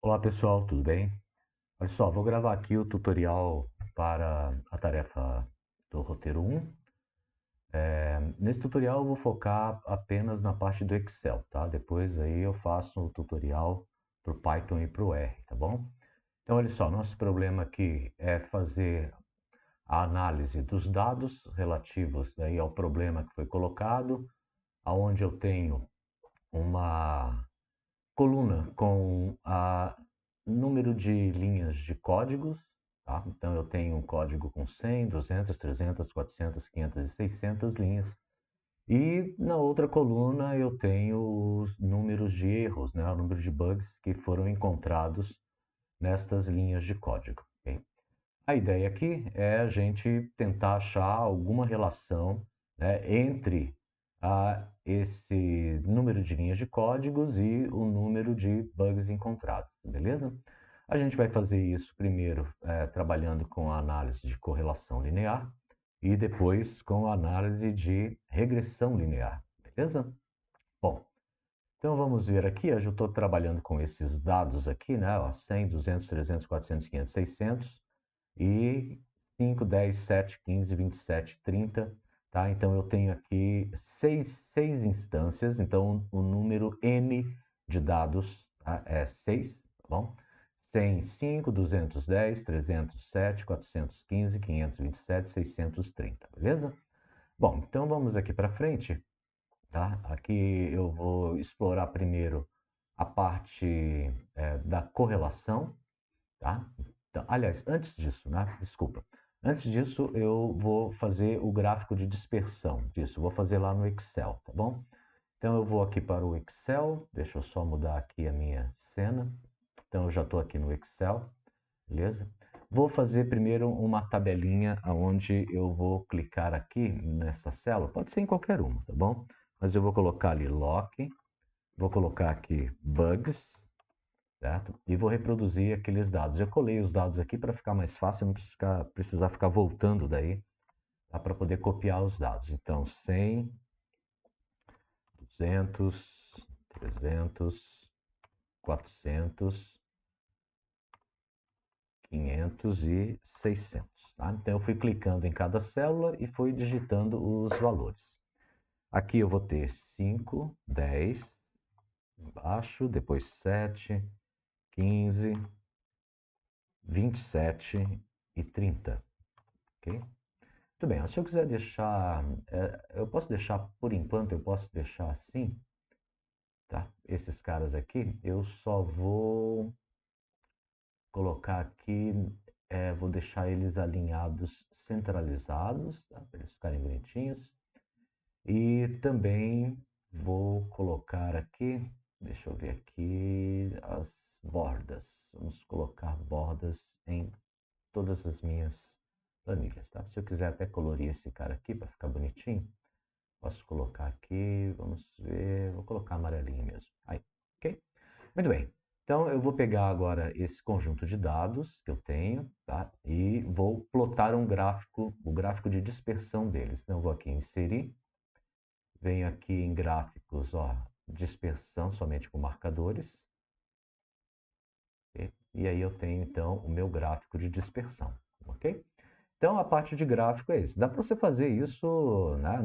Olá pessoal, tudo bem? Olha só, vou gravar aqui o tutorial para a tarefa do roteiro 1. Nesse tutorial eu vou focar apenas na parte do Excel, tá? Depois aí eu faço o tutorial para o Python e para o R, tá bom? Então olha só, nosso problema aqui é fazer a análise dos dados relativos aí ao problema que foi colocado, aonde eu tenho uma coluna com a número de linhas de códigos, tá? Então eu tenho um código com 100, 200, 300, 400, 500 e 600 linhas. E na outra coluna eu tenho os números de erros, né? O número de bugs que foram encontrados nestas linhas de código. Okay? A ideia aqui é a gente tentar achar alguma relação, né, entre esse número de linhas de códigos e o número de bugs encontrados, beleza? A gente vai fazer isso primeiro trabalhando com a análise de correlação linear e depois com a análise de regressão linear, beleza? Bom, então vamos ver aqui, eu já estou trabalhando com esses dados aqui, né? Ó, 100, 200, 300, 400, 500, 600 e 5, 10, 7, 15, 27, 30, tá? Então eu tenho aqui seis instâncias, então o número n de dados, tá? É 6, tá bom? 100, 5, 210, 307, 415, 527, 630, beleza? Bom, então vamos aqui para frente, tá? Aqui eu vou explorar primeiro a parte da correlação, tá? Então, aliás, antes disso, né? Desculpa. Antes disso, eu vou fazer o gráfico de dispersão disso. Vou fazer lá no Excel, tá bom? Então eu vou aqui para o Excel. Deixa eu só mudar aqui a minha cena. Então eu já estou aqui no Excel, beleza? Vou fazer primeiro uma tabelinha onde eu vou clicar aqui nessa célula. Pode ser em qualquer uma, tá bom? Mas eu vou colocar ali lock. Vou colocar aqui bugs, certo? E vou reproduzir aqueles dados. Eu colei os dados aqui para ficar mais fácil, não precisar ficar voltando daí, tá? Para poder copiar os dados. Então, 100, 200, 300, 400, 500 e 600. Tá? Então, eu fui clicando em cada célula e fui digitando os valores. Aqui eu vou ter 5, 10, embaixo, depois 7, 15, 27 e 30. Ok? Muito bem, se eu quiser deixar, eu posso deixar, por enquanto, eu posso deixar assim, tá? Esses caras aqui, eu só vou colocar aqui, vou deixar eles alinhados, centralizados, tá? Para eles ficarem bonitinhos. E também vou colocar aqui, deixa eu ver aqui, as bordas. Vamos colocar bordas em todas as minhas planilhas, tá? Se eu quiser até colorir esse cara aqui para ficar bonitinho, posso colocar aqui, vamos ver, vou colocar amarelinho mesmo. Aí, ok? Muito bem. Então eu vou pegar agora esse conjunto de dados que eu tenho, tá? E vou plotar um gráfico, o gráfico de dispersão deles. Então eu vou aqui inserir, venho aqui em gráficos, ó, dispersão somente com marcadores. Ok? E aí eu tenho então o meu gráfico de dispersão, ok? Então, a parte de gráfico é isso. Dá para você fazer isso, né,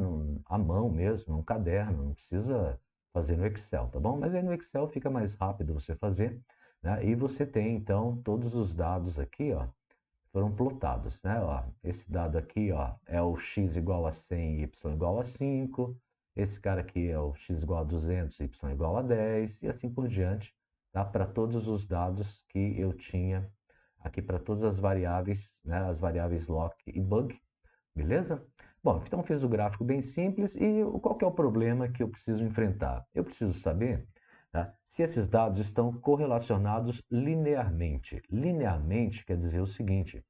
à mão mesmo, num caderno, não precisa fazer no Excel, tá bom? Mas aí no Excel fica mais rápido você fazer, né? E você tem, então, todos os dados aqui, ó, foram plotados, né? Ó, esse dado aqui, ó, é o x igual a 100 e y igual a 5. Esse cara aqui é o x igual a 200 e y igual a 10, e assim por diante, tá? Para todos os dados que eu tinha aqui para todas as variáveis, né, as variáveis lock e bug, beleza? Bom, então fiz o gráfico bem simples e qual que é o problema que eu preciso enfrentar? Eu preciso saber, tá, se esses dados estão correlacionados linearmente. Linearmente quer dizer o seguinte,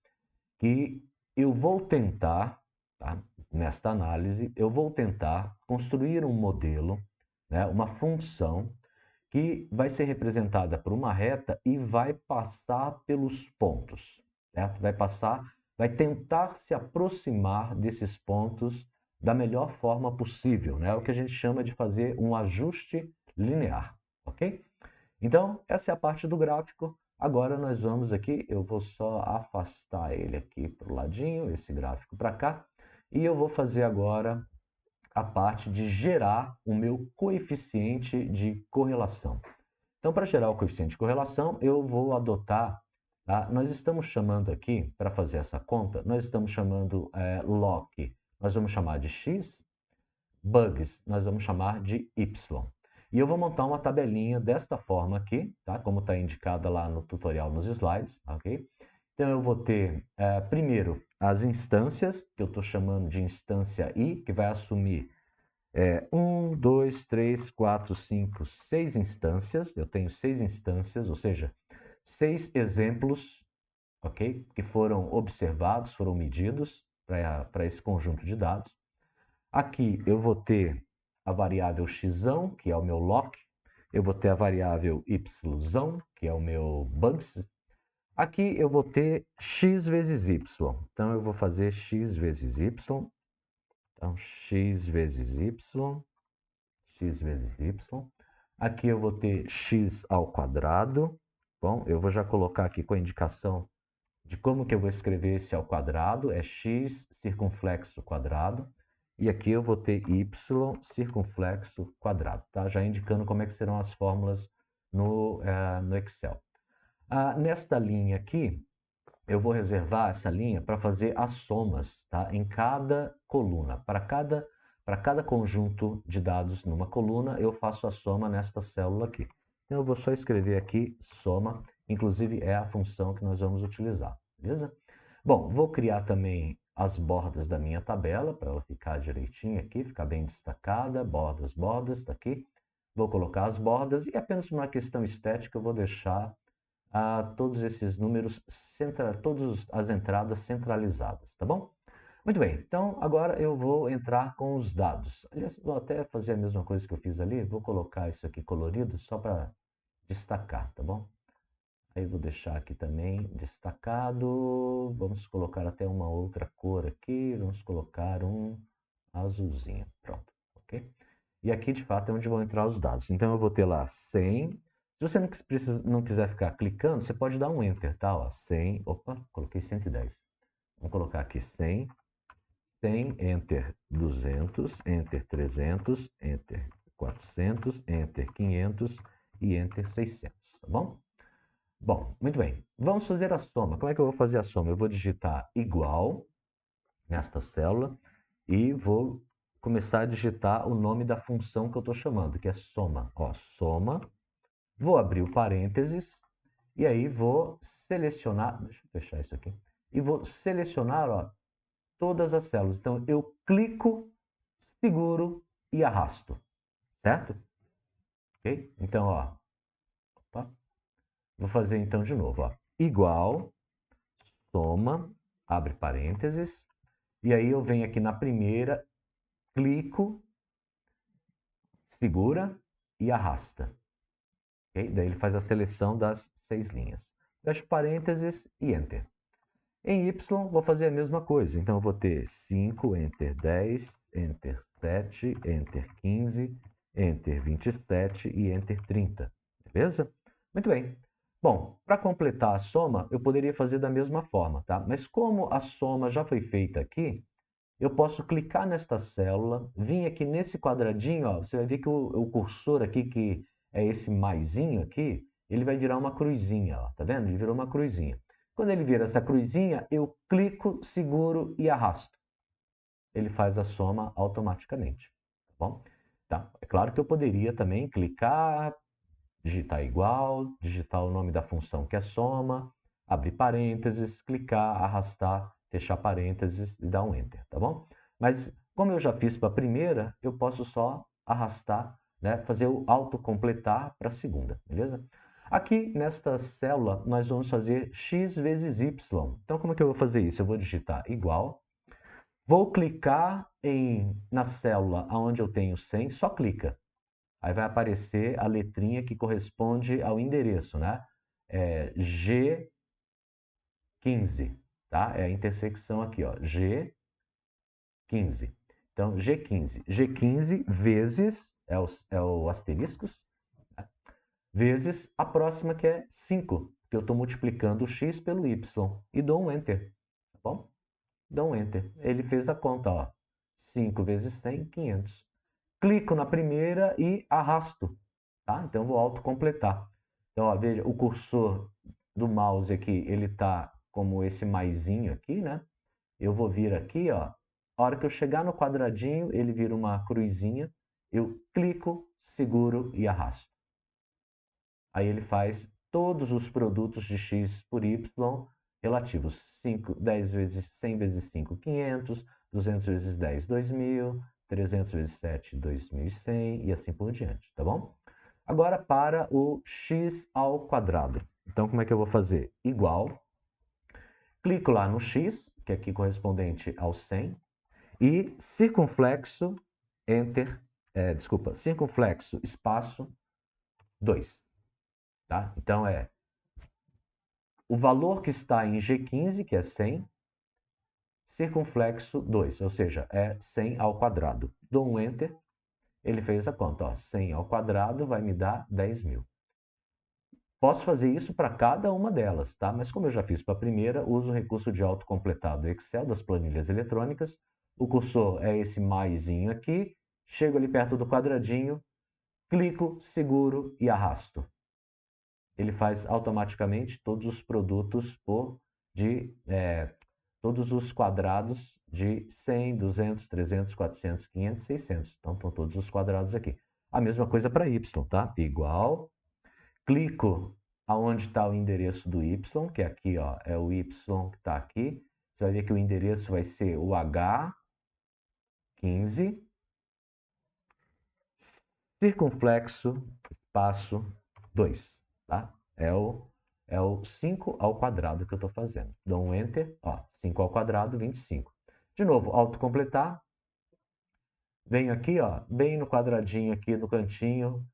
que eu vou tentar, tá, nesta análise, eu vou tentar construir um modelo, né, uma função que vai ser representada por uma reta e vai passar pelos pontos, certo? Vai tentar se aproximar desses pontos da melhor forma possível, né? É o que a gente chama de fazer um ajuste linear, ok? Então, essa é a parte do gráfico. Agora nós vamos aqui, eu vou só afastar ele aqui para o ladinho, esse gráfico para cá, e eu vou fazer agora a parte de gerar o meu coeficiente de correlação. Então, para gerar o coeficiente de correlação, eu vou adotar, tá? Nós estamos chamando aqui, para fazer essa conta, nós estamos chamando lock, nós vamos chamar de x, bugs, nós vamos chamar de y. E eu vou montar uma tabelinha desta forma aqui, tá? Como está indicada lá no tutorial nos slides, ok? Então, eu vou ter, primeiro, as instâncias, que eu estou chamando de instância i, que vai assumir 1, 2, 3, 4, 5, 6 instâncias. Eu tenho 6 instâncias, ou seja, 6 exemplos, ok? Que foram observados, foram medidos para esse conjunto de dados. Aqui eu vou ter a variável x, que é o meu lock. Eu vou ter a variável y, que é o meu bugs. Aqui eu vou ter x vezes y. Então, eu vou fazer x vezes y. Então, x vezes y, x vezes y. Aqui eu vou ter x ao quadrado. Bom, eu vou já colocar aqui com a indicação de como que eu vou escrever esse ao quadrado. É x circunflexo quadrado. E aqui eu vou ter y circunflexo quadrado, tá? Já indicando como é que serão as fórmulas no Excel. Nesta linha aqui, eu vou reservar essa linha para fazer as somas, tá? Em cada coluna. Para cada conjunto de dados numa coluna, eu faço a soma nesta célula aqui. Então, eu vou só escrever aqui soma, inclusive é a função que nós vamos utilizar, beleza? Bom, vou criar também as bordas da minha tabela, para ela ficar direitinho aqui, ficar bem destacada, bordas, está aqui. Vou colocar as bordas e apenas por uma questão estética eu vou deixar todos esses números, todas as entradas centralizadas, tá bom? Muito bem, então agora eu vou entrar com os dados. Aliás, vou até fazer a mesma coisa que eu fiz ali, vou colocar isso aqui colorido só para destacar, tá bom? Aí vou deixar aqui também destacado, vamos colocar até uma outra cor aqui, vamos colocar um azulzinho, pronto, ok? E aqui de fato é onde vão entrar os dados. Então eu vou ter lá 100. Se você não quiser ficar clicando, você pode dar um Enter, tá? Ó, 100, opa, coloquei 110. Vamos colocar aqui 100, 100, Enter 200, Enter 300, Enter 400, Enter 500 e Enter 600, tá bom? Bom, muito bem. Vamos fazer a soma. Como é que eu vou fazer a soma? Eu vou digitar igual nesta célula e vou começar a digitar o nome da função que eu estou chamando, que é soma. Ó, soma. Vou abrir o parênteses e aí vou selecionar, deixa eu fechar isso aqui, e vou selecionar, ó, todas as células. Então, eu clico, seguro e arrasto, certo? Ok? Então, ó, opa, vou fazer então de novo, ó, igual, soma, abre parênteses, e aí eu venho aqui na primeira, clico, segura e arrasta. Okay? Daí ele faz a seleção das 6 linhas. Fecho parênteses e Enter. Em Y, vou fazer a mesma coisa. Então, eu vou ter 5, Enter 10, Enter 7, Enter 15, Enter 27 e Enter 30. Beleza? Muito bem. Bom, para completar a soma, eu poderia fazer da mesma forma, tá? Mas como a soma já foi feita aqui, eu posso clicar nesta célula, vir aqui nesse quadradinho, ó, você vai ver que o cursor aqui, que é esse maisinho aqui, ele vai virar uma cruzinha, ó, tá vendo? Ele virou uma cruzinha. Quando ele vira essa cruzinha, eu clico, seguro e arrasto. Ele faz a soma automaticamente, tá bom? Tá. É claro que eu poderia também clicar, digitar igual, digitar o nome da função que é soma, abrir parênteses, clicar, arrastar, fechar parênteses e dar um Enter, tá bom? Mas como eu já fiz para a primeira, eu posso só arrastar, né, fazer o autocompletar para a segunda, beleza? Aqui nesta célula nós vamos fazer x vezes y. Então como é que eu vou fazer isso? Eu vou digitar igual, vou clicar na célula onde eu tenho 100, só clica. Aí vai aparecer a letrinha que corresponde ao endereço, né? É G15, tá? É a intersecção aqui, ó, G15. Então, G15. G15 vezes, é o asteriscos, né? vezes a próxima que é 5, que eu estou multiplicando o x pelo y, e dou um Enter, tá bom? Dou um Enter. Ele fez a conta, ó. 5 vezes 100, 500. Clico na primeira e arrasto, tá? Então, eu vou autocompletar. Então, ó, veja, o cursor do mouse aqui, ele está como esse maisinho aqui, né? Eu vou vir aqui, ó. A hora que eu chegar no quadradinho, ele vira uma cruzinha. Eu clico, seguro e arrasto. Aí ele faz todos os produtos de x por y relativos. 10 vezes 100 vezes 5, 500. 200 vezes 10, 2000. 300 vezes 7, 2100 e assim por diante, tá bom? Agora para o x ao quadrado. Então, como é que eu vou fazer? Igual. Clico lá no x, que é aqui correspondente ao 100, e circunflexo, enter, circunflexo, espaço, 2. Tá? Então, é o valor que está em G15, que é 100, circunflexo 2, ou seja, é 100 ao quadrado. Dou um Enter, ele fez a conta. Ó, 100 ao quadrado vai me dar 10.000. Posso fazer isso para cada uma delas, tá? Mas como eu já fiz para a primeira, uso o recurso de autocompletar do Excel, das planilhas eletrônicas. O cursor é esse maisinho aqui. Chego ali perto do quadradinho, clico, seguro e arrasto. Ele faz automaticamente todos os produtos todos os quadrados de 100, 200, 300, 400, 500, 600. Então, estão todos os quadrados aqui. A mesma coisa para y, tá? Igual. Clico aonde está o endereço do y, que aqui ó, é o y que está aqui. Você vai ver que o endereço vai ser o H15, circunflexo, espaço 2. Tá? É o 5 ao quadrado que eu estou fazendo. Dou um Enter, ó, 5 ao quadrado, 25. De novo, autocompletar. Venho aqui, ó, bem no quadradinho aqui no cantinho,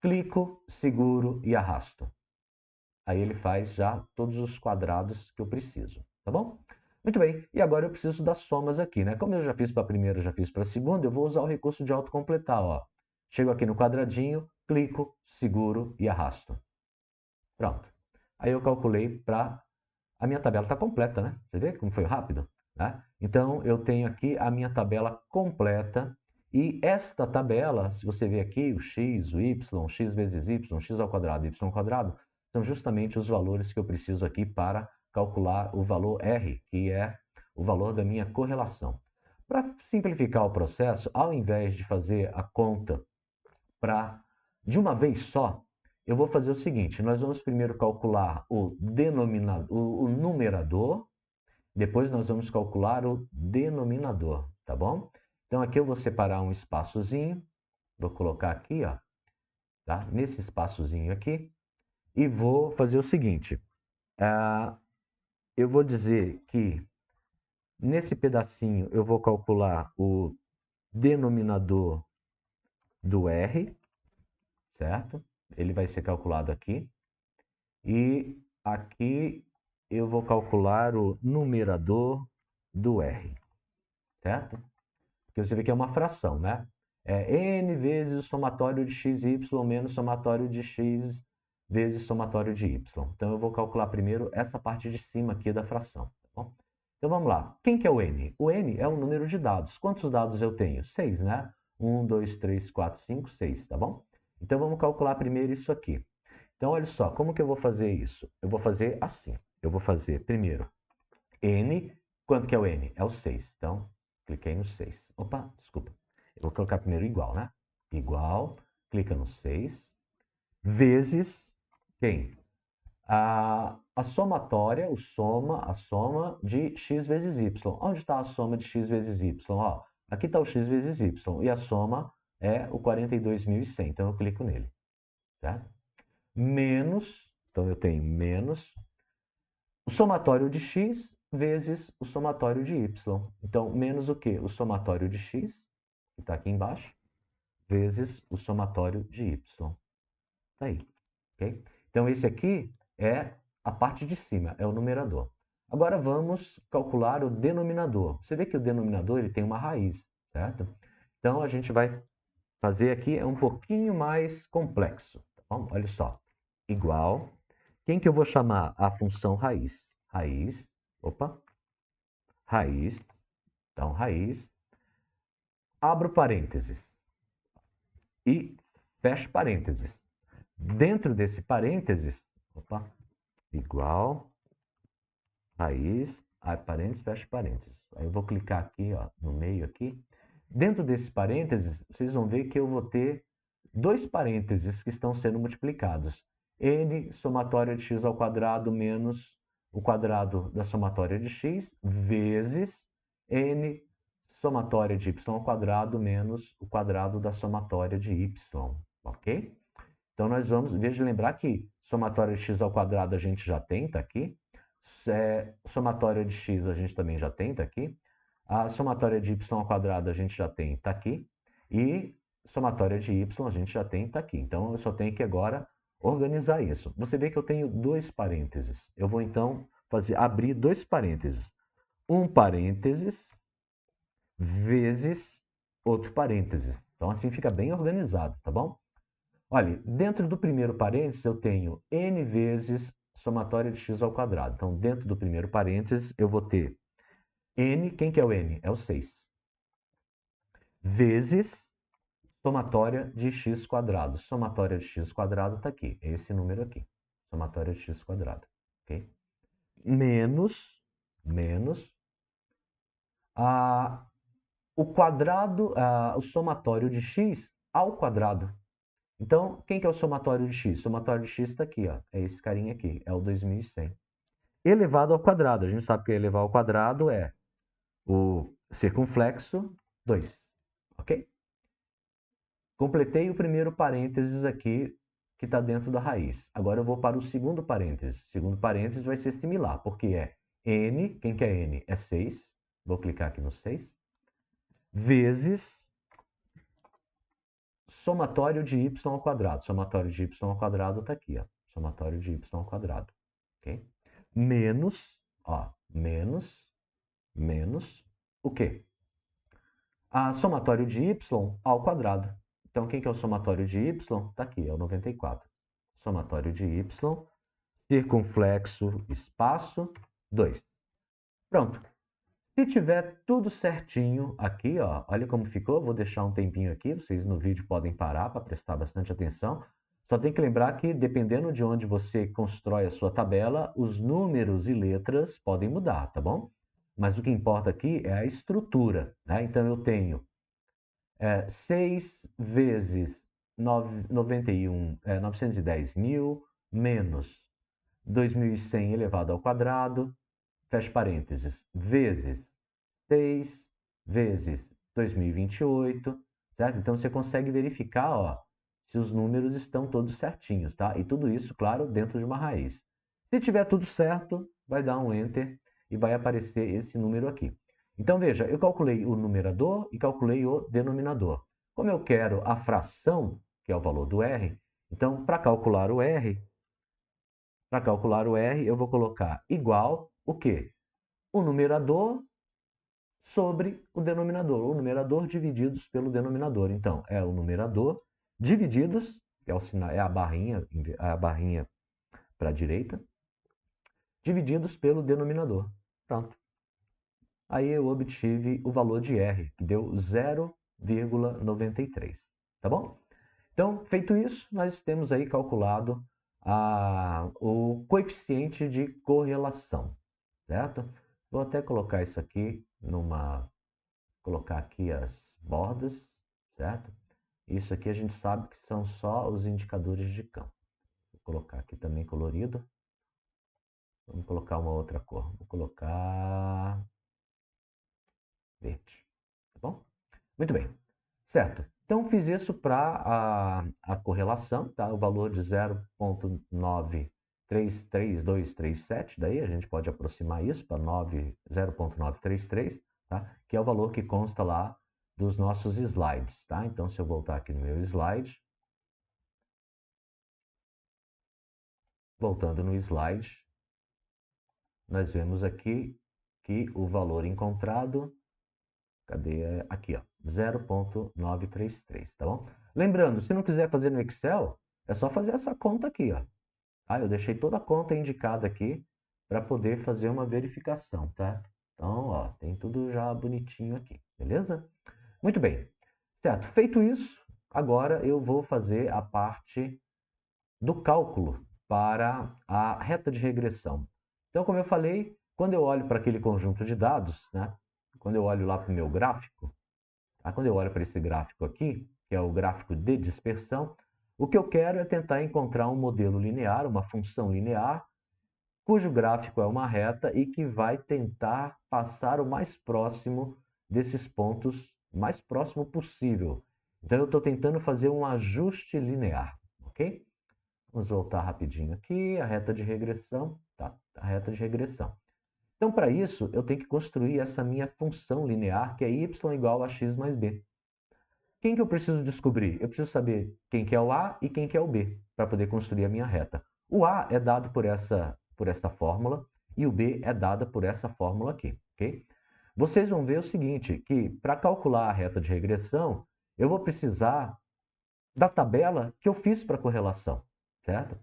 clico, seguro e arrasto. Aí ele faz já todos os quadrados que eu preciso, tá bom? Muito bem, e agora eu preciso das somas aqui, né? Como eu já fiz para a primeira, já fiz para a segunda, eu vou usar o recurso de autocompletar, ó. Chego aqui no quadradinho, clico, seguro e arrasto. Pronto. Aí eu calculei para... A minha tabela está completa, né? Você vê como foi rápido? Né? Então, eu tenho aqui a minha tabela completa. E esta tabela, se você ver aqui, o x, o y, x vezes y, x ao quadrado, y ao quadrado, são justamente os valores que eu preciso aqui para calcular o valor R, que é o valor da minha correlação. Para simplificar o processo, ao invés de fazer a conta de uma vez só, eu vou fazer o seguinte, nós vamos primeiro calcular o numerador, depois nós vamos calcular o denominador, tá bom? Então aqui eu vou separar um espaçozinho, vou colocar aqui, ó, tá? Nesse espaçozinho aqui, e vou fazer o seguinte, eu vou dizer que nesse pedacinho eu vou calcular o denominador do R, certo? Ele vai ser calculado aqui. E aqui eu vou calcular o numerador do R, certo? Porque você vê que é uma fração, né? É n vezes o somatório de xy menos o somatório de x vezes o somatório de y. Então, eu vou calcular primeiro essa parte de cima aqui da fração. Tá bom? Então, vamos lá. Quem que é o n? O n é o número de dados. Quantos dados eu tenho? 6, né? 1, 2, 3, 4, 5, 6, tá bom? Então, vamos calcular primeiro isso aqui. Então, olha só, como que eu vou fazer isso? Eu vou fazer assim. Eu vou fazer primeiro n. Quanto que é o n? É o 6. Então, cliquei no 6. Opa, desculpa. Eu vou colocar primeiro igual, né? Igual, clica no 6, vezes quem? A somatória, a soma de x vezes y. Onde está a soma de x vezes y? Ó, aqui está o x vezes y. E a soma é o 42.100. Então, eu clico nele. Certo? Menos, então eu tenho menos o somatório de x vezes o somatório de y. Então, menos o quê? O somatório de x, que está aqui embaixo, vezes o somatório de y. Está aí. Okay? Então, esse aqui é a parte de cima, é o numerador. Agora, vamos calcular o denominador. Você vê que o denominador ele tem uma raiz, certo? Então, a gente vai fazer aqui um pouquinho mais complexo. Tá bom? Olha só. igual. Quem que eu vou chamar? A função raiz. Raiz, opa, raiz. Então, raiz, abro parênteses e fecho parênteses. Dentro desse parênteses, opa, igual, raiz, abre parênteses, fecha parênteses. Aí eu vou clicar aqui, ó, no meio aqui. Dentro desse parênteses, vocês vão ver que eu vou ter dois parênteses que estão sendo multiplicados. N somatória de x ao quadrado menos o quadrado da somatória de x vezes N somatória de y ao quadrado menos o quadrado da somatória de y, ok? Então, nós vamos, em vez de lembrar que somatória de x ao quadrado a gente já tem, está aqui. Somatória de x a gente também já tem, está aqui. A somatória de y ao quadrado a gente já tem, está aqui. E somatória de y a gente já tem, está aqui. Então, eu só tenho que agora organizar isso. Você vê que eu tenho dois parênteses. Eu vou, então, abrir dois parênteses. Um parênteses vezes outro parênteses. Então, assim fica bem organizado, tá bom? Olha, dentro do primeiro parênteses eu tenho n vezes somatória de x ao quadrado. Então, dentro do primeiro parênteses eu vou ter n, quem que é o n? É o 6. Vezes somatória de x quadrado. Somatória de x quadrado está aqui, é esse número aqui. Somatória de x quadrado, ok? Menos o quadrado, o somatório de x ao quadrado. Então, quem que é o somatório de x? O somatório de x está aqui, ó. É esse carinha aqui, é o 2100. Elevado ao quadrado. A gente sabe que elevar ao quadrado é o circunflexo 2. Ok? Completei o primeiro parênteses aqui, que está dentro da raiz. Agora eu vou para o segundo parênteses. O segundo parênteses vai ser similar, porque é n, quem que é n? É 6. Vou clicar aqui no 6. Vezes somatório de y ao quadrado. Somatório de y ao quadrado está aqui, ó. Somatório de y ao quadrado. Ok? Menos, ó, menos o quê? A somatório de y ao quadrado. Então, quem que é o somatório de y? Está aqui, é o 94. Somatório de y, circunflexo, espaço, 2. Pronto. Se tiver tudo certinho aqui, ó, olha como ficou. Vou deixar um tempinho aqui, vocês no vídeo podem parar para prestar bastante atenção. Só tem que lembrar que, dependendo de onde você constrói a sua tabela, os números e letras podem mudar, tá bom? Mas o que importa aqui é a estrutura, né? Então, eu tenho 6 vezes 910 mil menos 2.100 elevado ao quadrado, fecha parênteses, vezes 6 vezes 2028, certo? Então, você consegue verificar, ó, se os números estão todos certinhos, tá? E tudo isso, claro, dentro de uma raiz. Se tiver tudo certo, vai dar um Enter e vai aparecer esse número aqui. Então, veja, eu calculei o numerador e calculei o denominador. Como eu quero a fração, que é o valor do R, então, para calcular o R, eu vou colocar igual o quê? O numerador sobre o denominador, o numerador divididos pelo denominador. Então, é o numerador divididos, que é, é a barrinha para a direita, divididos pelo denominador. Pronto. Aí eu obtive o valor de R, que deu 0,93. Tá bom? Então, feito isso, nós temos aí calculado o coeficiente de correlação, certo? Vou até colocar isso aqui colocar aqui as bordas, certo? Isso aqui a gente sabe que são só os indicadores de campo. Vou colocar aqui também colorido. Vamos colocar uma outra cor. Vou colocar verde, tá bom? Muito bem, certo. Então, fiz isso para a correlação, tá? O valor de 0,933237, daí a gente pode aproximar isso para 0,933, tá? Que é o valor que consta lá dos nossos slides, tá? Então, se eu voltar aqui no meu slide, voltando no slide, nós vemos aqui que o valor encontrado, cadê? Aqui, ó, 0,933, tá bom? Lembrando, se não quiser fazer no Excel, é só fazer essa conta aqui, ó. Tá? Eu deixei toda a conta indicada aqui para poder fazer uma verificação, tá? Então, ó, tem tudo já bonitinho aqui, beleza? Muito bem. Certo, feito isso, agora eu vou fazer a parte do cálculo para a reta de regressão. Então, como eu falei, quando eu olho para aquele conjunto de dados, né? Quando eu olho lá para o meu gráfico, tá? Quando eu olho para esse gráfico aqui, que é o gráfico de dispersão, o que eu quero é tentar encontrar um modelo linear, uma função linear, cujo gráfico é uma reta e que vai tentar passar o mais próximo desses pontos, mais próximo possível. Então, eu estou tentando fazer um ajuste linear, ok? Vamos voltar rapidinho aqui, a reta de regressão, tá? A reta de regressão. Então, para isso, eu tenho que construir essa minha função linear, que é y igual a x mais b. Quem que eu preciso descobrir? Eu preciso saber quem que é o A e quem que é o B, para poder construir a minha reta. O A é dado por essa fórmula e o B é dada por essa fórmula aqui, ok? Vocês vão ver o seguinte, que para calcular a reta de regressão, eu vou precisar da tabela que eu fiz para correlação, certo?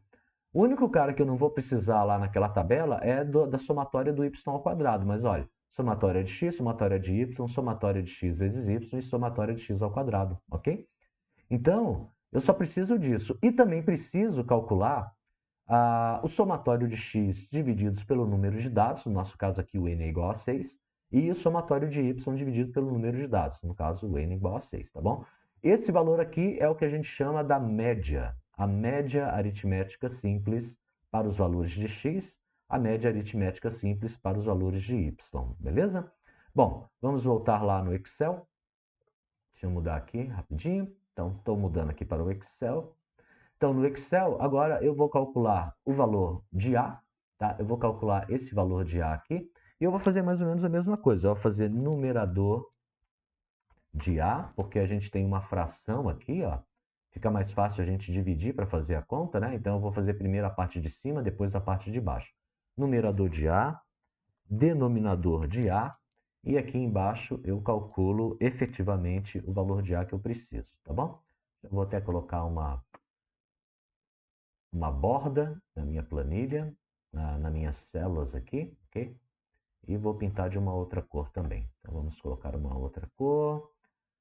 O único cara que eu não vou precisar lá naquela tabela é da somatória do y ao quadrado, mas olha, somatória de x, somatória de y, somatória de x vezes y e somatória de x ao quadrado, ok? Então, eu só preciso disso. E também preciso calcular o somatório de x divididos pelo número de dados, no nosso caso aqui o n é igual a 6, e o somatório de y dividido pelo número de dados, no caso o n é igual a 6, tá bom? Esse valor aqui é o que a gente chama da média, a média aritmética simples para os valores de x, a média aritmética simples para os valores de y, beleza? Bom, vamos voltar lá no Excel. Deixa eu mudar aqui rapidinho. Então, estou mudando aqui para o Excel. Então, no Excel, agora eu vou calcular o valor de A, tá? Eu vou calcular esse valor de A aqui, e eu vou fazer mais ou menos a mesma coisa. Eu vou fazer numerador de A, porque a gente tem uma fração aqui, ó. Fica mais fácil a gente dividir para fazer a conta, né? Então, eu vou fazer primeiro a parte de cima, depois a parte de baixo. Numerador de A, denominador de A, e aqui embaixo eu calculo efetivamente o valor de A que eu preciso, tá bom? Eu vou até colocar uma borda na minha planilha, nas minhas células aqui, ok? E vou pintar de uma outra cor também. Então, vamos colocar uma outra cor.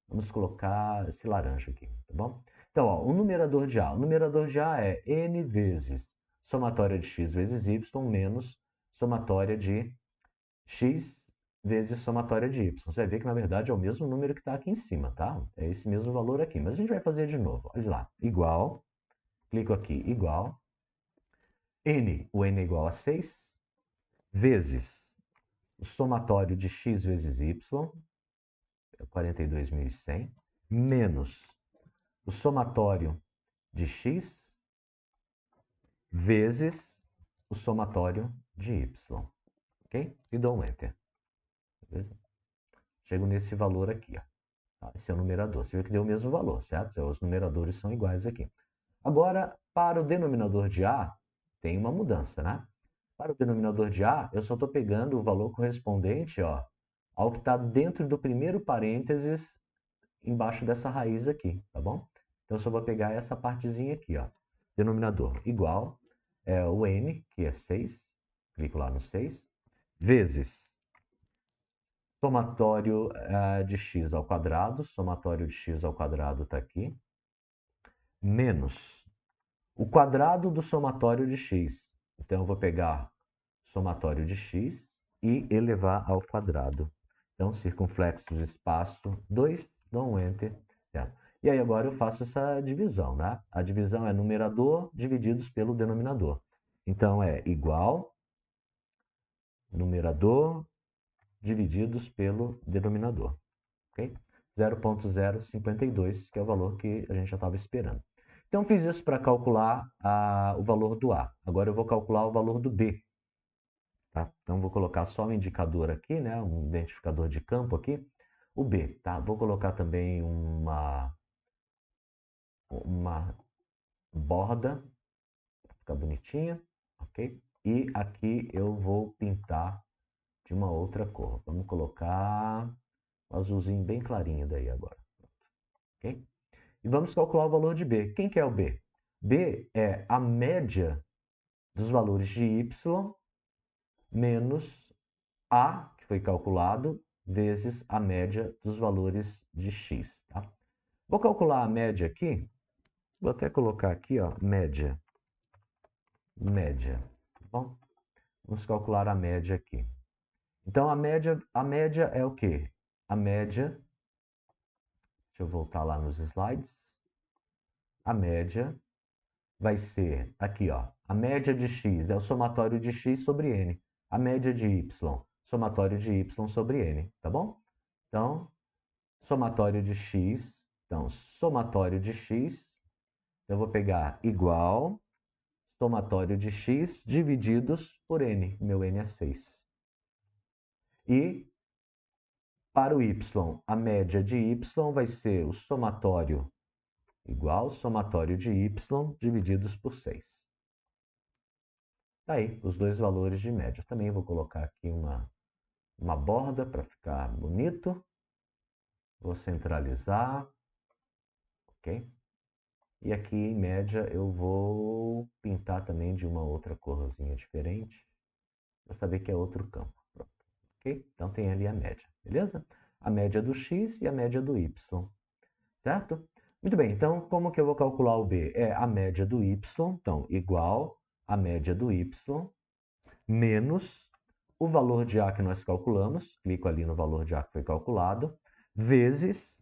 Vamos colocar esse laranja aqui, tá bom? Então, ó, o numerador de A. O numerador de A é n vezes somatória de x vezes y menos somatória de x vezes somatória de y. Você vai ver que, na verdade, é o mesmo número que está aqui em cima, tá? É esse mesmo valor aqui. Mas a gente vai fazer de novo. Olha lá. Igual. Clico aqui. Igual. N, o n é igual a 6, vezes o somatório de x vezes y, 42.100, menos o somatório de x vezes o somatório de y. Ok? E dou um Enter. Beleza? Chego nesse valor aqui. Ó. Esse é o numerador. Você viu que deu o mesmo valor, certo? Os numeradores são iguais aqui. Agora, para o denominador de A, tem uma mudança, né? Para o denominador de A, eu só estou pegando o valor correspondente, ó, ao que está dentro do primeiro parênteses embaixo dessa raiz aqui, tá bom? Então, eu só vou pegar essa partezinha aqui, ó. Denominador igual o n, que é 6, clico lá no 6, vezes somatório de x ao quadrado, somatório de x ao quadrado está aqui, menos o quadrado do somatório de x. Então, eu vou pegar somatório de x e elevar ao quadrado. Então, circunflexo de espaço 2, dou um Enter. Certo? E aí, agora eu faço essa divisão, né? A divisão é numerador divididos pelo denominador. Então, é igual numerador divididos pelo denominador. Ok? 0,052, que é o valor que a gente já estava esperando. Então, fiz isso para calcular o valor do A. Agora eu vou calcular o valor do B. Tá? Então, vou colocar só um indicador aqui, né? Um identificador de campo aqui. O B, tá? Vou colocar também uma borda, para ficar bonitinha, ok? E aqui eu vou pintar de uma outra cor. Vamos colocar um azulzinho bem clarinho daí agora. Ok? E vamos calcular o valor de B. Quem que é o B? B é a média dos valores de y menos a, que foi calculado, vezes a média dos valores de x. Tá? Vou calcular a média aqui. Vou até colocar aqui, ó, média. Média. Tá bom? Vamos calcular a média aqui. Então, a média é o quê? A média, deixa eu voltar lá nos slides. A média vai ser aqui, ó. A média de x é o somatório de x sobre n. A média de y, somatório de y sobre n, tá bom? Então, somatório de x. Então, somatório de x, eu vou pegar igual somatório de x divididos por n. Meu n é 6. E para o y, a média de y vai ser o somatório igual somatório de y divididos por 6. Tá aí, os dois valores de média. Também vou colocar aqui uma borda para ficar bonito. Vou centralizar. Ok? E aqui, em média, eu vou pintar também de uma outra corzinha diferente, para saber que é outro campo. Pronto. Ok? Então, tem ali a média, beleza? A média do x e a média do y, certo? Muito bem, então, como que eu vou calcular o b? É a média do y, então, igual a média do y, menos o valor de a que nós calculamos, clico ali no valor de a que foi calculado, vezes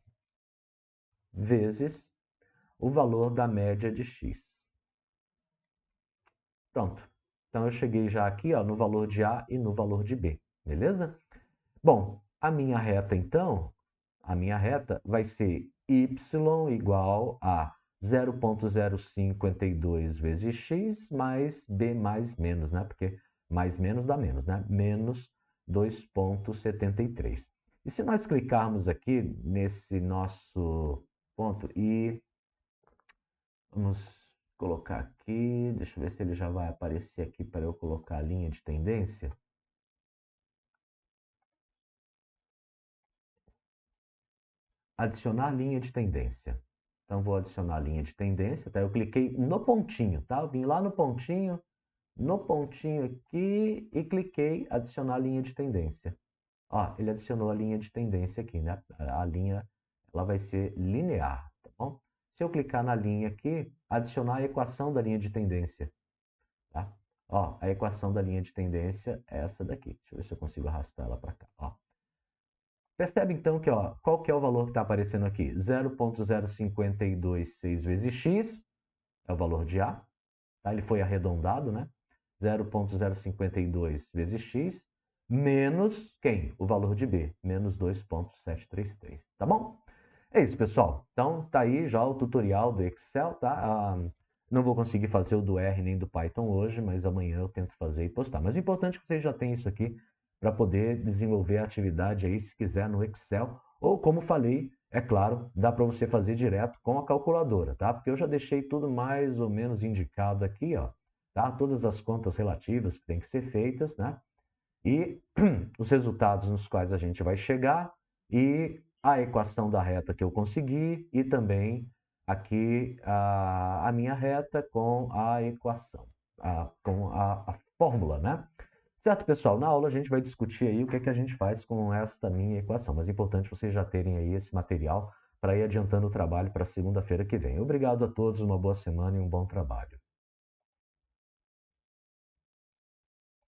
o valor da média de x. Pronto. Então, eu cheguei já aqui, ó, no valor de A e no valor de B, beleza? Bom, a minha reta, então, a minha reta vai ser y igual a 0,052 vezes x mais b mais menos, né? Porque mais menos dá menos, né? Menos 2,73. E se nós clicarmos aqui nesse nosso ponto e vamos colocar aqui, deixa eu ver se ele já vai aparecer aqui para eu colocar a linha de tendência. Adicionar linha de tendência. Então, vou adicionar a linha de tendência, tá? Eu cliquei no pontinho, tá? Eu vim lá no pontinho aqui e cliquei adicionar linha de tendência. Ó, ele adicionou a linha de tendência aqui, né? A linha, ela vai ser linear, tá bom? Se eu clicar na linha aqui, adicionar a equação da linha de tendência, tá? Ó, a equação da linha de tendência é essa daqui. Deixa eu ver se eu consigo arrastar ela para cá, ó. Percebe então que, ó, qual que é o valor que está aparecendo aqui? 0,0526 vezes x é o valor de A, tá? Ele foi arredondado, né? 0,052 vezes x menos quem? O valor de B, menos 2,733, tá bom? É isso, pessoal. Então, tá aí já o tutorial do Excel, tá? Não vou conseguir fazer o do R nem do Python hoje, mas amanhã eu tento fazer e postar. Mas o importante é que vocês já tenham isso aqui para poder desenvolver a atividade aí, se quiser, no Excel. Ou, como falei, é claro, dá para você fazer direto com a calculadora, tá? Porque eu já deixei tudo mais ou menos indicado aqui, ó, tá? Todas as contas relativas que têm que ser feitas, né? E os resultados nos quais a gente vai chegar e a equação da reta que eu consegui e também aqui a minha reta com a equação, com a fórmula, né? Certo, pessoal? Na aula a gente vai discutir aí o que é que a gente faz com esta minha equação, mas é importante vocês já terem aí esse material para ir adiantando o trabalho para segunda-feira que vem. Obrigado a todos, uma boa semana e um bom trabalho.